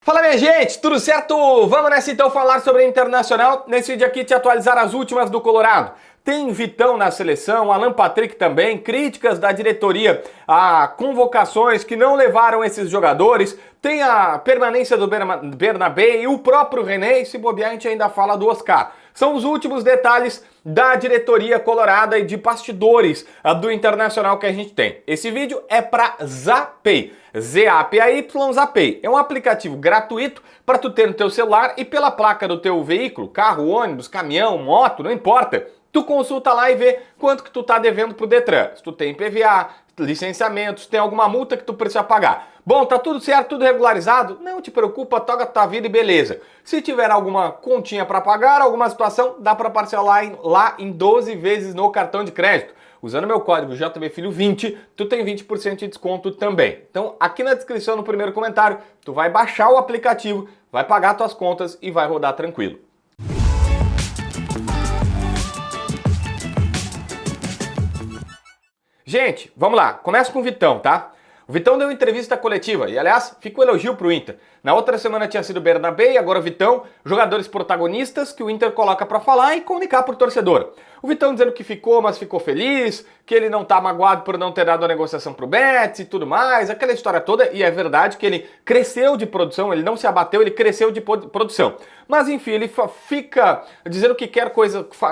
Fala minha gente, tudo certo? Vamos nessa então falar sobre a Internacional, nesse vídeo aqui te atualizar as últimas do Colorado. Tem Vitão na seleção, Alan Patrick também, críticas da diretoria a convocações que não levaram esses jogadores, tem a permanência do Bernabé e o próprio René, e se bobear a gente ainda fala do Oscar. São os últimos detalhes da diretoria colorada e de bastidores do Internacional que a gente tem. Esse vídeo é para Zapay, Z-A-P-A-Y, Zapay. É um aplicativo gratuito para tu ter no teu celular e pela placa do teu veículo, carro, ônibus, caminhão, moto, não importa. Tu consulta lá e vê quanto que tu tá devendo pro Detran. Se tu tem PVA, licenciamentos, tem alguma multa que tu precisa pagar. Bom, tá tudo certo, tudo regularizado? Não te preocupa, toca a tua vida e beleza. Se tiver alguma continha para pagar, alguma situação, dá para parcelar lá em 12 vezes no cartão de crédito. Usando meu código JBFilho20, tu tem 20% de desconto também. Então, aqui na descrição, no primeiro comentário, tu vai baixar o aplicativo, vai pagar tuas contas e vai rodar tranquilo. Gente, vamos lá. Começa com o Vitão, tá? O Vitão deu entrevista coletiva e, aliás, fica o elogio pro Inter. Na outra semana tinha sido o Bernabé e agora o Vitão, jogadores protagonistas que o Inter coloca pra falar e comunicar pro torcedor. O Vitão dizendo que ficou, mas ficou feliz, que ele não tá magoado por não ter dado a negociação pro Betis e tudo mais, aquela história toda, e é verdade que ele cresceu de produção, ele não se abateu, ele cresceu de produção. Mas enfim, ele fica dizendo que quer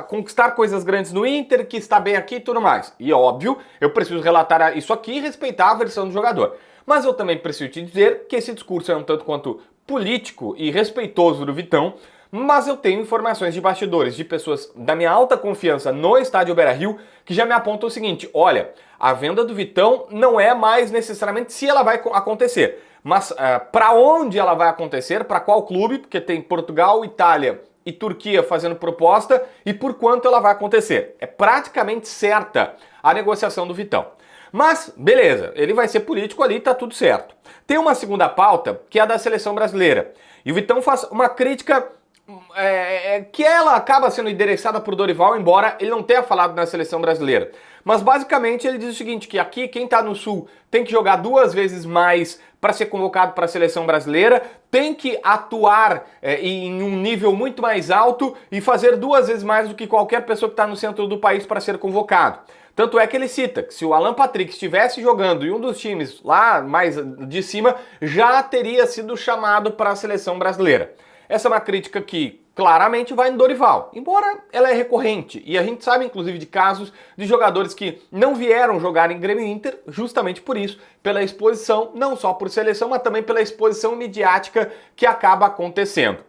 conquistar coisas grandes no Inter, que está bem aqui e tudo mais. E óbvio, eu preciso relatar isso aqui e respeitar a versão do jogador. Mas eu também preciso te dizer que esse discurso é um tanto quanto político e respeitoso do Vitão, mas eu tenho informações de bastidores, de pessoas da minha alta confiança no estádio Beira-Rio, que já me apontam o seguinte: olha, a venda do Vitão não é mais necessariamente se ela vai acontecer, mas para onde ela vai acontecer, para qual clube, porque tem Portugal, Itália e Turquia fazendo proposta, e por quanto ela vai acontecer. É praticamente certa a negociação do Vitão. Mas, beleza, ele vai ser político ali, tá tudo certo. Tem uma segunda pauta, que é a da seleção brasileira. E o Vitão faz uma crítica que ela acaba sendo endereçada por Dorival, embora ele não tenha falado na seleção brasileira. Mas basicamente ele diz o seguinte, que aqui quem tá no Sul tem que jogar 2 vezes mais para ser convocado para a seleção brasileira, tem que atuar em um nível muito mais alto e fazer 2 vezes mais do que qualquer pessoa que está no centro do país para ser convocado. Tanto é que ele cita que se o Alan Patrick estivesse jogando em um dos times lá mais de cima, já teria sido chamado para a seleção brasileira. Essa é uma crítica que claramente vai no Dorival, embora ela é recorrente. E a gente sabe, inclusive, de casos de jogadores que não vieram jogar em Grêmio e Inter justamente por isso, pela exposição, não só por seleção, mas também pela exposição midiática que acaba acontecendo.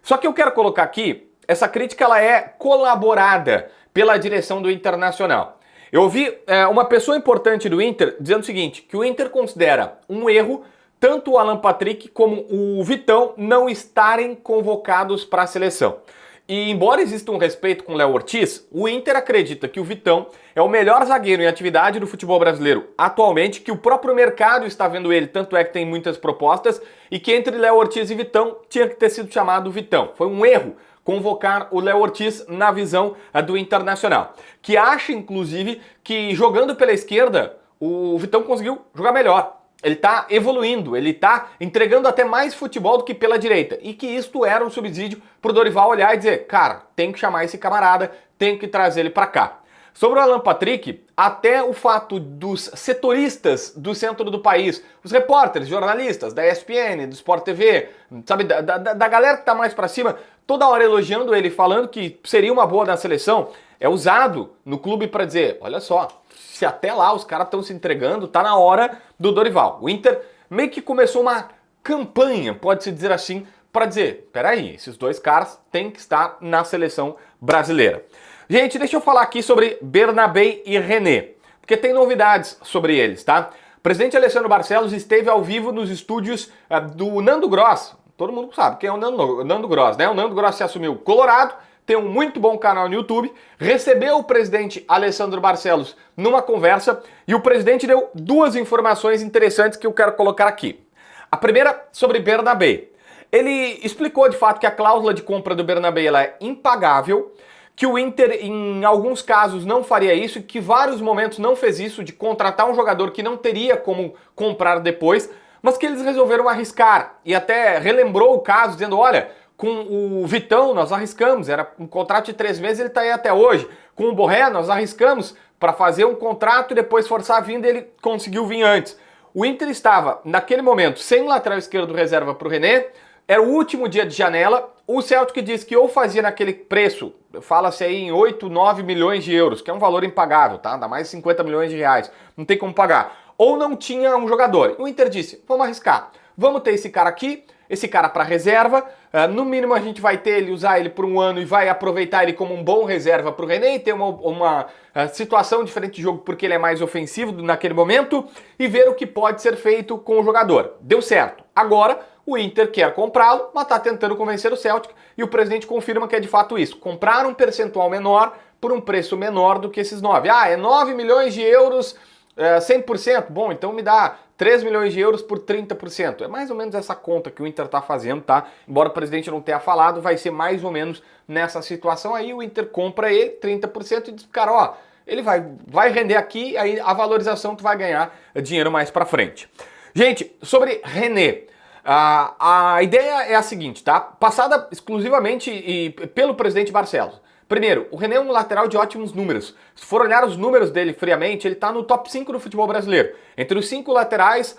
Só que eu quero colocar aqui, essa crítica ela é colaborada pela direção do Internacional. Eu ouvi uma pessoa importante do Inter dizendo o seguinte, que o Inter considera um erro tanto o Alan Patrick como o Vitão não estarem convocados para a seleção. E embora exista um respeito com o Léo Ortiz, o Inter acredita que o Vitão é o melhor zagueiro em atividade do futebol brasileiro atualmente, que o próprio mercado está vendo ele, tanto é que tem muitas propostas, e que entre Léo Ortiz e Vitão tinha que ter sido chamado Vitão. Foi um erro convocar o Léo Ortiz na visão do Internacional, que acha, inclusive, que jogando pela esquerda, o Vitão conseguiu jogar melhor. Ele está evoluindo, ele está entregando até mais futebol do que pela direita. E que isto era um subsídio para o Dorival olhar e dizer, cara, tem que chamar esse camarada, tem que trazer ele para cá. Sobre o Alan Patrick, até o fato dos setoristas do centro do país, os repórteres, jornalistas da ESPN, do Sport TV, sabe, da galera que tá mais pra cima, toda hora elogiando ele, falando que seria uma boa na seleção, é usado no clube para dizer, olha só, se até lá os caras estão se entregando, tá na hora do Dorival. O Inter meio que começou uma campanha, pode-se dizer assim, para dizer, peraí, esses 2 caras têm que estar na seleção brasileira. Gente, deixa eu falar aqui sobre Bernabé e René, porque tem novidades sobre eles, tá? O presidente Alessandro Barcelos esteve ao vivo nos estúdios do Nando Gross. Todo mundo sabe quem é o Nando Gross, né? O Nando Gross se assumiu Colorado, tem um muito bom canal no YouTube, recebeu o presidente Alessandro Barcelos numa conversa e o presidente deu 2 informações interessantes que eu quero colocar aqui. A primeira sobre Bernabé. Ele explicou de fato que a cláusula de compra do Bernabé ela é impagável, que o Inter em alguns casos não faria isso e que vários momentos não fez isso de contratar um jogador que não teria como comprar depois, mas que eles resolveram arriscar e até relembrou o caso, dizendo, olha, com o Vitão nós arriscamos, era um contrato de 3 meses, ele está aí até hoje. Com o Borré nós arriscamos para fazer um contrato e depois forçar a vinda, ele conseguiu vir antes. O Inter estava, naquele momento, sem lateral esquerdo reserva para o René, era o último dia de janela, o Celtic disse que ou fazia naquele preço, fala-se aí em 8, 9 milhões de euros, que é um valor impagável, tá? Dá mais de 50 milhões de reais, não tem como pagar. Ou não tinha um jogador. O Inter disse, vamos arriscar, vamos ter esse cara aqui, esse cara para reserva, no mínimo a gente vai ter ele, usar ele por um ano e vai aproveitar ele como um bom reserva para o René e ter uma situação diferente de jogo porque ele é mais ofensivo naquele momento e ver o que pode ser feito com o jogador. Deu certo. Agora o Inter quer comprá-lo, mas está tentando convencer o Celtic e o presidente confirma que é de fato isso. Comprar um percentual menor por um preço menor do que esses 9. Ah, é 9 milhões de euros, 100%? Bom, então me dá 3 milhões de euros por 30%. É mais ou menos essa conta que o Inter está fazendo, tá? Embora o presidente não tenha falado, vai ser mais ou menos nessa situação aí. O Inter compra ele, 30%, e diz, cara, ó, ele vai render aqui, aí a valorização tu vai ganhar dinheiro mais pra frente. Gente, sobre René, a ideia é a seguinte, tá? Passada exclusivamente pelo presidente Barcelos. Primeiro, o René é um lateral de ótimos números. Se for olhar os números dele friamente, ele está no top 5 do futebol brasileiro. Entre os 5 laterais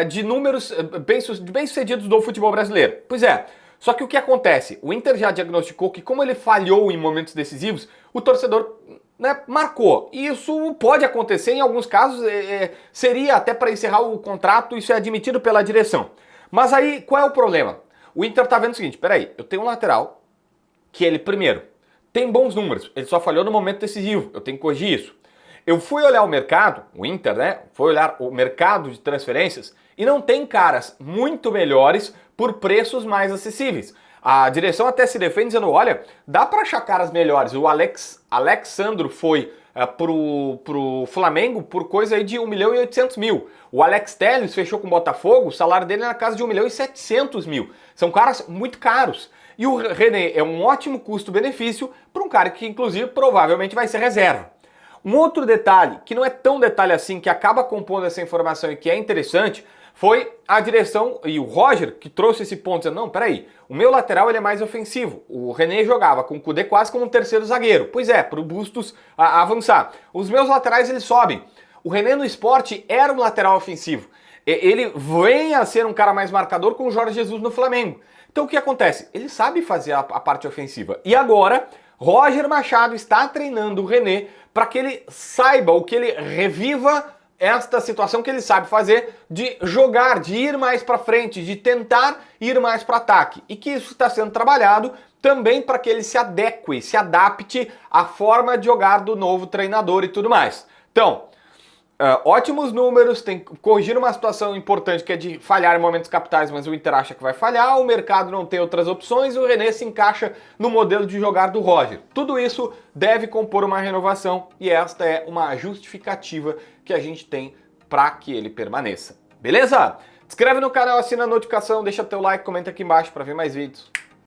de números bem-sucedidos do futebol brasileiro. Pois é, só que o que acontece? O Inter já diagnosticou que como ele falhou em momentos decisivos, o torcedor marcou. E isso pode acontecer, em alguns casos seria até para encerrar o contrato, isso é admitido pela direção. Mas aí, qual é o problema? O Inter tá vendo o seguinte, peraí, eu tenho um lateral que ele, primeiro, tem bons números, ele só falhou no momento decisivo, eu tenho que corrigir isso. Eu fui olhar o mercado, o Inter, né, foi olhar o mercado de transferências e não tem caras muito melhores por preços mais acessíveis. A direção até se defende dizendo, olha, dá para achar caras melhores. O Alexandro foi pro Flamengo por coisa aí de 1.800.000. O Alex Telles fechou com o Botafogo, o salário dele é na casa de 1.700.000. São caras muito caros. E o René é um ótimo custo-benefício para um cara que, inclusive, provavelmente vai ser reserva. Um outro detalhe, que não é tão detalhe assim, que acaba compondo essa informação e que é interessante, foi a direção e o Roger que trouxe esse ponto, dizendo, não, peraí, o meu lateral ele é mais ofensivo. O René jogava com o Kudê quase como um terceiro zagueiro. Pois é, para o Bustos avançar. Os meus laterais eles sobem. O René no Sport era um lateral ofensivo. Ele vem a ser um cara mais marcador com o Jorge Jesus no Flamengo. Então o que acontece? Ele sabe fazer a parte ofensiva. E agora, Roger Machado está treinando o René para que ele saiba, ou que ele reviva esta situação que ele sabe fazer de jogar, de ir mais para frente, de tentar ir mais para ataque. E que isso está sendo trabalhado também para que ele se adeque, se adapte à forma de jogar do novo treinador e tudo mais. Então, ótimos números, tem que corrigir uma situação importante que é de falhar em momentos capitais, mas o Inter acha que vai falhar, o mercado não tem outras opções e o René se encaixa no modelo de jogar do Roger. Tudo isso deve compor uma renovação e esta é uma justificativa que a gente tem para que ele permaneça. Beleza? Se inscreve no canal, assina a notificação, deixa teu like, comenta aqui embaixo para ver mais vídeos.